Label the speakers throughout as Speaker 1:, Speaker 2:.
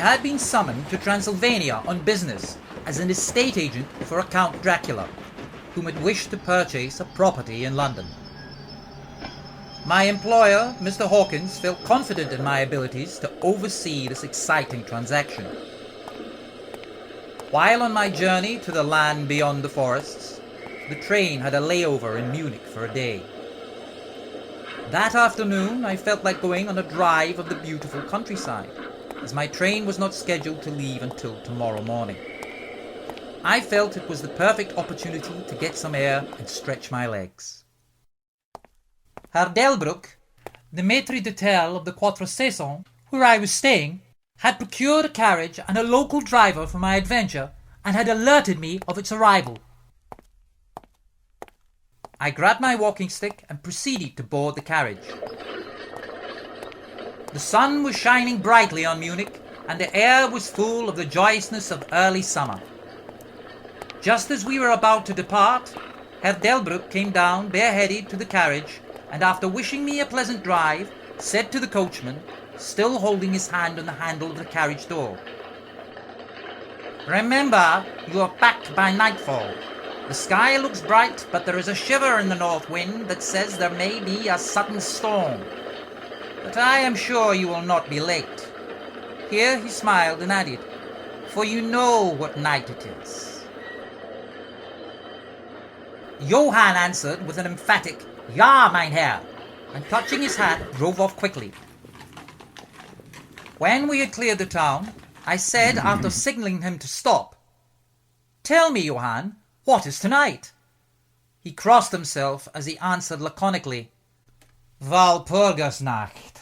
Speaker 1: had been summoned to Transylvania on business as an estate agent for a Count Dracula, whom had wished to purchase a property in London. My employer, Mr. Hawkins, felt confident in my abilities to oversee this exciting transaction. While on my journey to the land beyond the forests, the train had a layover in Munich for a day. That afternoon, I felt like going on a drive of the beautiful countryside, as my train was not scheduled to leave until tomorrow morning. I felt it was the perfect opportunity to get some air and stretch my legs. Herr Delbruck, the maître d'hôtel of the Quatre Saisons, where I was staying, had procured a carriage and a local driver for my adventure and had alerted me of its arrival. I grabbed my walking stick and proceeded to board the carriage. The sun was shining brightly on Munich and the air was full of the joyousness of early summer. Just as we were about to depart, Herr Delbruck came down bareheaded to the carriage and after wishing me a pleasant drive, said to the coachman, still holding his hand on the handle of the carriage door, "Remember, you are back by nightfall. The sky looks bright, but there is a shiver in the north wind that says there may be a sudden storm. But I am sure you will not be late." Here he smiled and added, "For you know what night it is." Johann answered with an emphatic, "Ja, mein Herr," and touching his hat, drove off quickly. When we had cleared the town, I said, after signalling him to stop, "Tell me, Johann, what is tonight?" He crossed himself as he answered laconically, "Walpurgisnacht."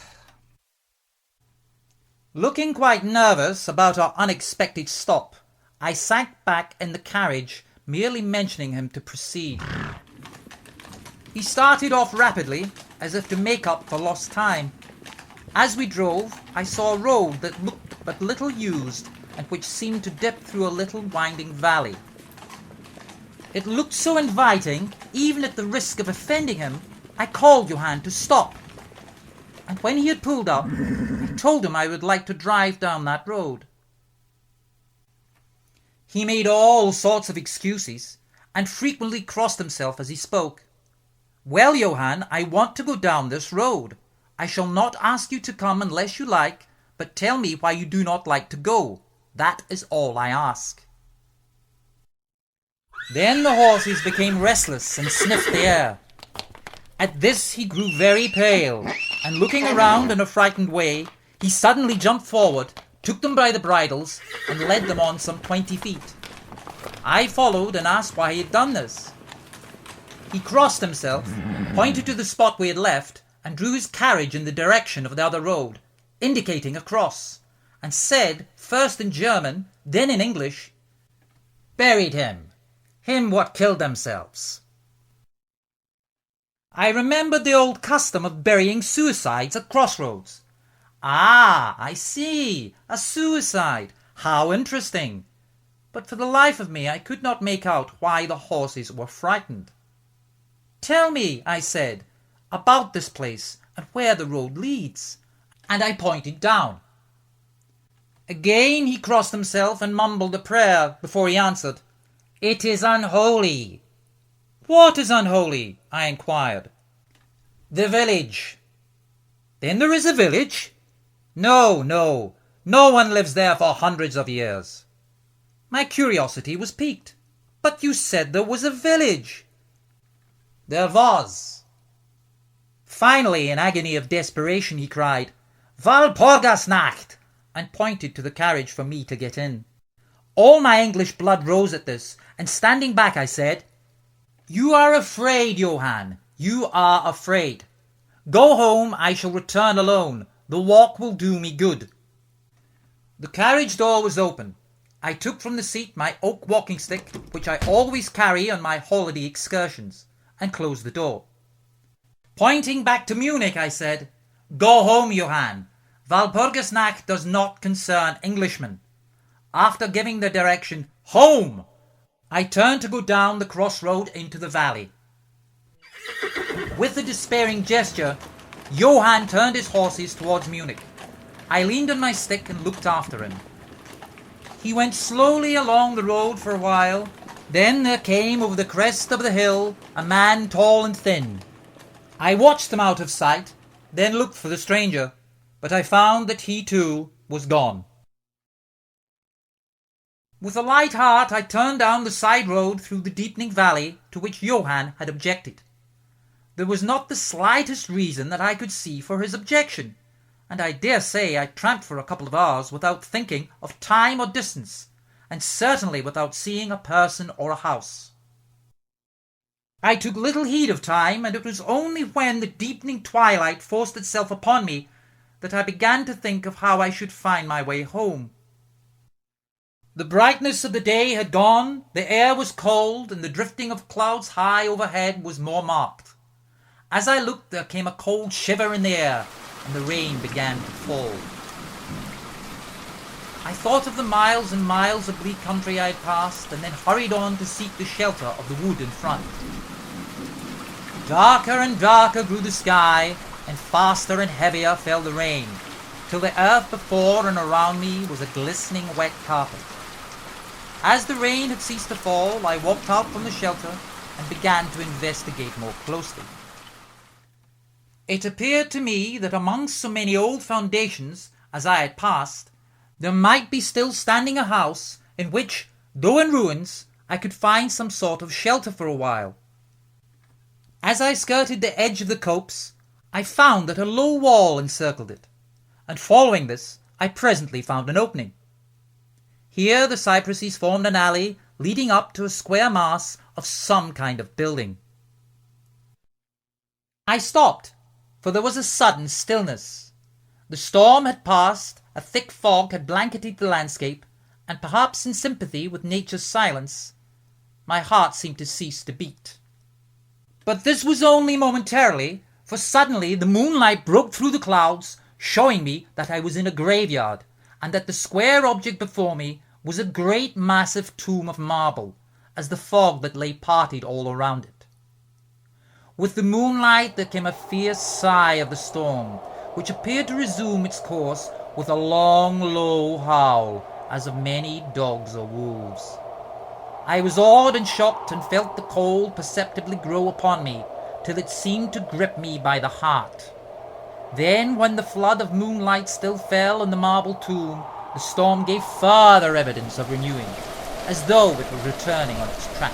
Speaker 1: Looking quite nervous about our unexpected stop, I sank back in the carriage, merely mentioning him to proceed. He started off rapidly, as if to make up for lost time. As we drove, I saw a road that looked but little used and which seemed to dip through a little winding valley. It looked so inviting, even at the risk of offending him, I called Johann to stop. And when he had pulled up, I told him I would like to drive down that road. He made all sorts of excuses and frequently crossed himself as he spoke. "Well, Johann, I want to go down this road. I shall not ask you to come unless you like, but tell me why you do not like to go. That is all I ask." Then the horses became restless and sniffed the air. At this he grew very pale, and looking around in a frightened way, he suddenly jumped forward, took them by the bridles, and led them on some 20 feet. I followed and asked why he had done this. He crossed himself, pointed to the spot we had left, and drew his carriage in the direction of the other road, indicating a cross, and said, first in German, then in English, "Buried him what killed themselves." I remembered the old custom of burying suicides at crossroads. "Ah, I see, a suicide. How interesting." But for the life of me I could not make out why the horses were frightened. "Tell me," I said, "about this place and where the road leads," and I pointed down. Again he crossed himself and mumbled a prayer before he answered, "It is unholy." "What is unholy?" I inquired. "The village." "Then there is a village?" No one lives there for hundreds of years." My curiosity was piqued. "But you said there was a village." "There was." Finally, in agony of desperation, he cried, "Walpurgisnacht," and pointed to the carriage for me to get in. All my English blood rose at this, and standing back I said, "You are afraid, Johann. You are afraid. Go home, I shall return alone. The walk will do me good." The carriage door was open. I took from the seat my oak walking stick, which I always carry on my holiday excursions, and closed the door. Pointing back to Munich, I said, "Go home, Johann. Walpurgisnacht does not concern Englishmen." After giving the direction, "Home," I turned to go down the crossroad into the valley. With a despairing gesture, Johann turned his horses towards Munich. I leaned on my stick and looked after him, He went slowly along the road for a while. Then there came over the crest of the hill a man tall and thin. I watched him out of sight, then looked for the stranger, but I found that he too was gone. With a light heart I turned down the side road through the deepening valley to which Johann had objected. There was not the slightest reason that I could see for his objection, and I dare say I tramped for a couple of hours without thinking of time or distance, and certainly without seeing a person or a house. I took little heed of time, and it was only when the deepening twilight forced itself upon me that I began to think of how I should find my way home. The brightness of the day had gone, the air was cold, and the drifting of clouds high overhead was more marked. As I looked, there came a cold shiver in the air, and the rain began to fall. I thought of the miles and miles of bleak country I had passed, and then hurried on to seek the shelter of the wood in front. Darker and darker grew the sky, and faster and heavier fell the rain, till the earth before and around me was a glistening wet carpet. As the rain had ceased to fall, I walked out from the shelter and began to investigate more closely. It appeared to me that amongst so many old foundations as I had passed, there might be still standing a house in which, though in ruins, I could find some sort of shelter for a while. As I skirted the edge of the copse, I found that a low wall encircled it, and following this, I presently found an opening. Here the cypresses formed an alley leading up to a square mass of some kind of building. I stopped, for there was a sudden stillness. The storm had passed, a thick fog had blanketed the landscape, and perhaps in sympathy with nature's silence, my heart seemed to cease to beat. But this was only momentarily, for suddenly the moonlight broke through the clouds, showing me that I was in a graveyard, and that the square object before me was a great massive tomb of marble, as the fog that lay parted all around it. With the moonlight there came a fierce sigh of the storm, which appeared to resume its course with a long, low howl, as of many dogs or wolves. I was awed and shocked, and felt the cold perceptibly grow upon me, till it seemed to grip me by the heart. Then, when the flood of moonlight still fell on the marble tomb, the storm gave further evidence of renewing, as though it were returning on its track.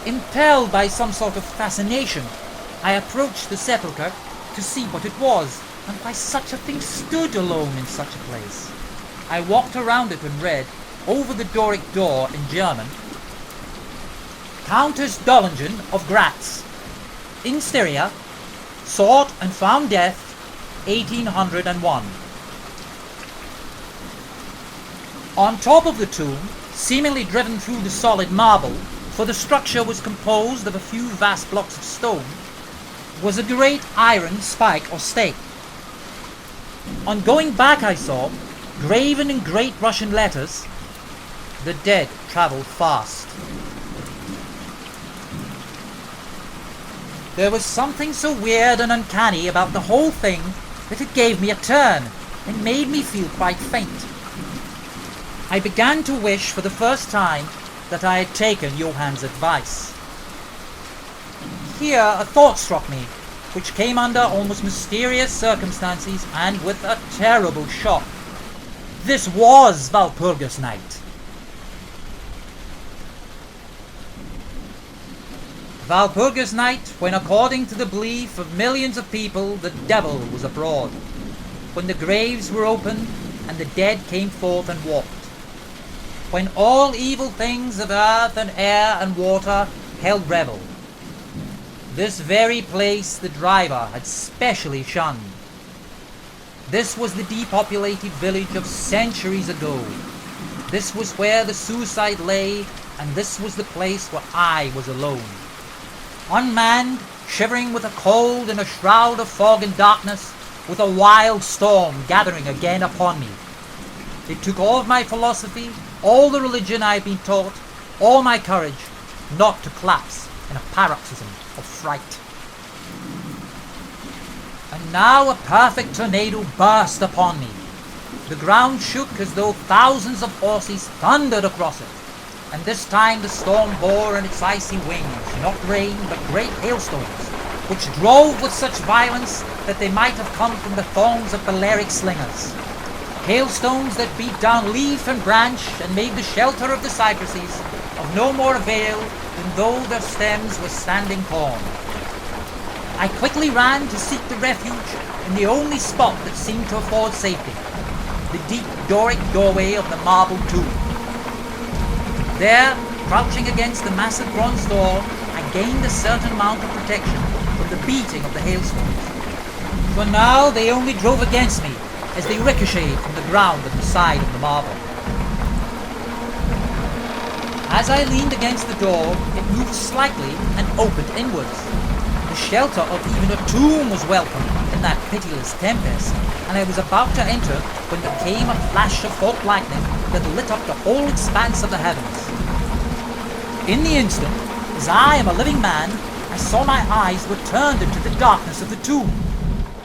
Speaker 1: Impelled by some sort of fascination, I approached the sepulchre to see what it was, and why such a thing stood alone in such a place. I walked around it and read, over the Doric door in German, Countess Dollingen of Gratz, in Styria, sought and found death, 1801. On top of the tomb, seemingly driven through the solid marble, for the structure was composed of a few vast blocks of stone, was a great iron spike or stake. On going back I saw, graven in great Russian letters, "The dead travel fast." There was something so weird and uncanny about the whole thing that it gave me a turn and made me feel quite faint. I began to wish for the first time that I had taken Johann's advice. Here a thought struck me, which came under almost mysterious circumstances and with a terrible shock. This was Walpurgis Night. Walpurgis Night, when according to the belief of millions of people the devil was abroad, when the graves were opened and the dead came forth and walked, when all evil things of earth and air and water held revel. This very place the driver had specially shunned. This was the depopulated village of centuries ago. This was where the suicide lay, and this was the place where I was alone. Unmanned, shivering with a cold in a shroud of fog and darkness, with a wild storm gathering again upon me. It took all of my philosophy, all the religion I had been taught, all my courage, not to collapse in a paroxysm of fright. And now a perfect tornado burst upon me. The ground shook as though thousands of horses thundered across it, and this time the storm bore in its icy wings not rain but great hailstones, which drove with such violence that they might have come from the thongs of Balearic slingers. Hailstones that beat down leaf and branch and made the shelter of the cypresses of no more avail than though their stems were standing corn. I quickly ran to seek the refuge in the only spot that seemed to afford safety, the deep Doric doorway of the marble tomb. There, crouching against the massive bronze door, I gained a certain amount of protection from the beating of the hailstones. For now they only drove against me as they ricocheted from the ground at the side of the marble. As I leaned against the door, it moved slightly and opened inwards. The shelter of even a tomb was welcome in that pitiless tempest, and I was about to enter when there came a flash of forked lightning that lit up the whole expanse of the heavens. In the instant, as I am a living man, I saw my eyes were turned into the darkness of the tomb.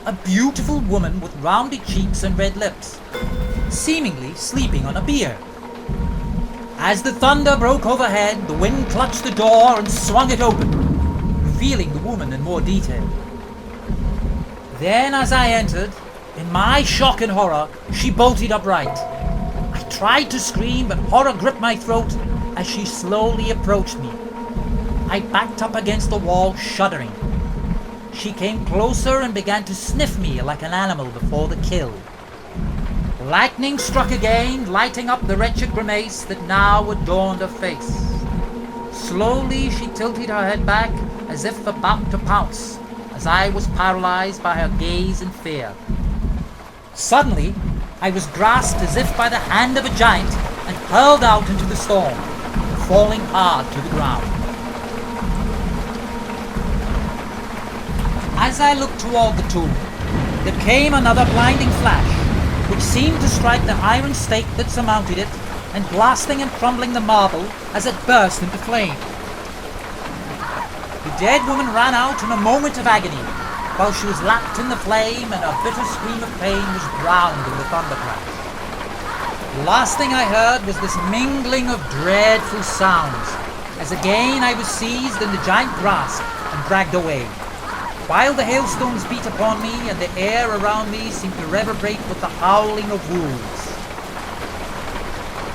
Speaker 1: A beautiful woman with rounded cheeks and red lips, seemingly sleeping on a bier. As the thunder broke overhead, the wind clutched the door and swung it open, revealing the woman in more detail. Then as I entered, in my shock and horror, she bolted upright. I tried to scream, but horror gripped my throat as she slowly approached me. I backed up against the wall, shuddering. She came closer and began to sniff me like an animal before the kill. Lightning struck again, lighting up the wretched grimace that now adorned her face. Slowly she tilted her head back as if about to pounce, as I was paralyzed by her gaze and fear. Suddenly, I was grasped as if by the hand of a giant and hurled out into the storm, falling hard to the ground. As I looked toward the tomb, there came another blinding flash, which seemed to strike the iron stake that surmounted it, and blasting and crumbling the marble as it burst into flame. The dead woman ran out in a moment of agony, while she was lapped in the flame, and her bitter scream of pain was drowned in the thundercrash. The last thing I heard was this mingling of dreadful sounds, as again I was seized in the giant grasp and dragged away, while the hailstones beat upon me and the air around me seemed to reverberate with the howling of wolves.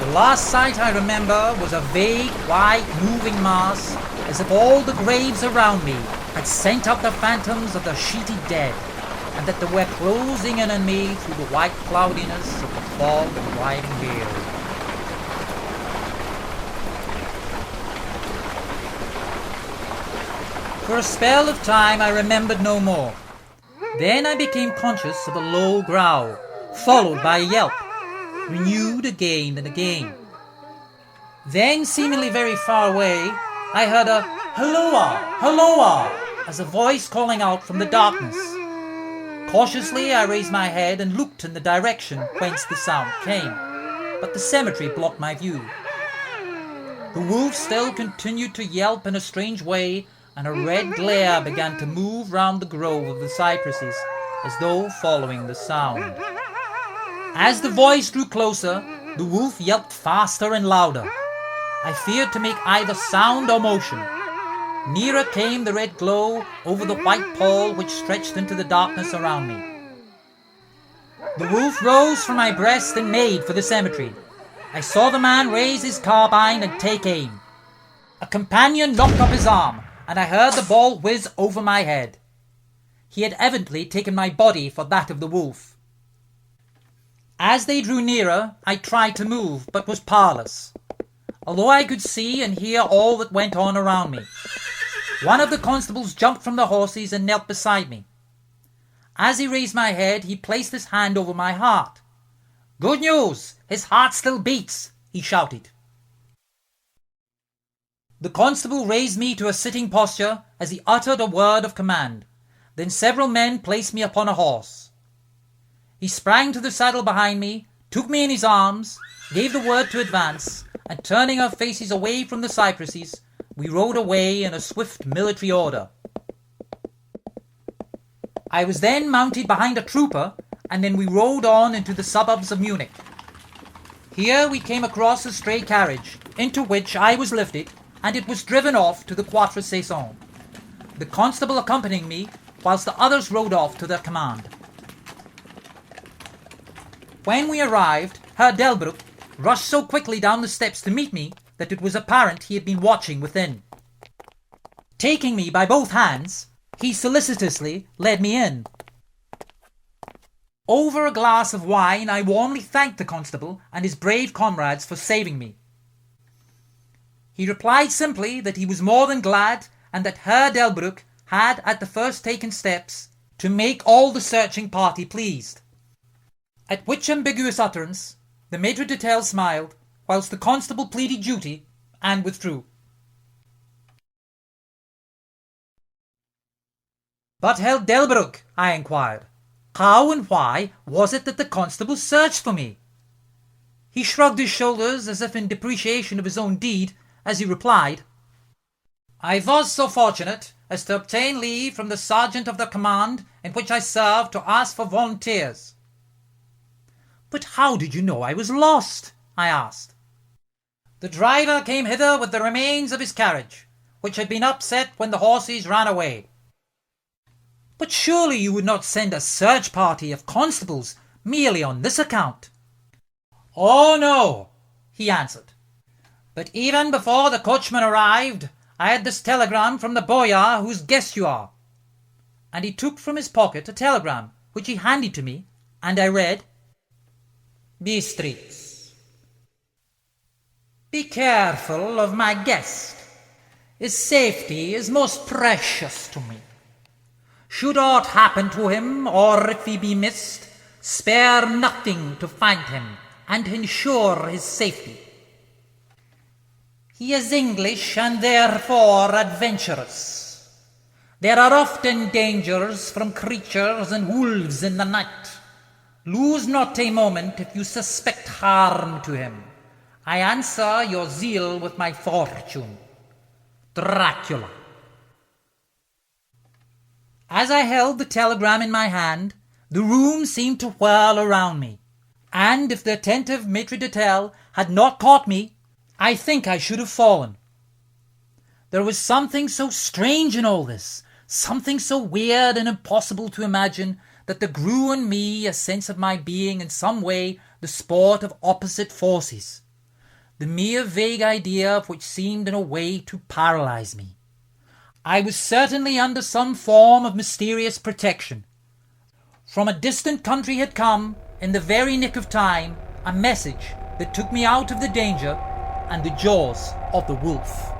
Speaker 1: The last sight I remember was a vague, white, moving mass, as if all the graves around me had sent up the phantoms of the sheeted dead, and that they were closing in on me through the white cloudiness of the fog and driving gale. For a spell of time I remembered no more. Then I became conscious of a low growl, followed by a yelp, renewed again and again. Then, seemingly very far away, I heard a "Halloa! Halloa!" as a voice calling out from the darkness. Cautiously I raised my head and looked in the direction whence the sound came, but the cemetery blocked my view. The wolf still continued to yelp in a strange way, and a red glare began to move round the grove of the cypresses, as though following the sound. As the voice drew closer, the wolf yelped faster and louder. I feared to make either sound or motion. Nearer came the red glow over the white pall which stretched into the darkness around me. The wolf rose from my breast and made for the cemetery. I saw the man raise his carbine and take aim. A companion knocked up his arm, and I heard the ball whiz over my head. He had evidently taken my body for that of the wolf. As they drew nearer, I tried to move, but was powerless, although I could see and hear all that went on around me. One of the constables jumped from the horses and knelt beside me. As he raised my head, he placed his hand over my heart. "Good news! His heart still beats!" he shouted. The constable raised me to a sitting posture as he uttered a word of command. Then several men placed me upon a horse. He sprang to the saddle behind me, took me in his arms, gave the word to advance, and turning our faces away from the cypresses, we rode away in a swift military order. I was then mounted behind a trooper and then we rode on into the suburbs of Munich. Here we came across a stray carriage, into which I was lifted, and it was driven off to the Quatre Saisons, the constable accompanying me, whilst the others rode off to their command. When we arrived, Herr Delbruck rushed so quickly down the steps to meet me that it was apparent he had been watching within. Taking me by both hands, he solicitously led me in. Over a glass of wine, I warmly thanked the constable and his brave comrades for saving me. He replied simply that he was more than glad, and that Herr Delbruck had at the first taken steps to make all the searching party pleased. At which ambiguous utterance the maitre d'hotel smiled, whilst the constable pleaded duty and withdrew. "But Herr Delbruck," I inquired, "how and why was it that the constable searched for me?" He shrugged his shoulders as if in depreciation of his own deed, as he replied, "I was so fortunate as to obtain leave from the sergeant of the command in which I served to ask for volunteers." "But how did you know I was lost?" I asked. "The driver came hither with the remains of his carriage, which had been upset when the horses ran away." "But surely you would not send a search party of constables merely on this account?" "Oh no," he answered. "But even before the coachman arrived, I had this telegram from the boyar whose guest you are." And he took from his pocket a telegram, which he handed to me, and I read, "Bistritz. Be careful of my guest. His safety is most precious to me. Should aught happen to him, or if he be missed, spare nothing to find him and ensure his safety. He is English and therefore adventurous. There are often dangers from creatures and wolves in the night. Lose not a moment if you suspect harm to him. I answer your zeal with my fortune. Dracula." As I held the telegram in my hand, the room seemed to whirl around me, and if the attentive maitre d'hotel had not caught me, I think I should have fallen. There was something so strange in all this, something so weird and impossible to imagine, that there grew in me a sense of my being in some way the sport of opposite forces, the mere vague idea of which seemed in a way to paralyze me. I was certainly under some form of mysterious protection. From a distant country had come, in the very nick of time, a message that took me out of the danger and the jaws of the wolf.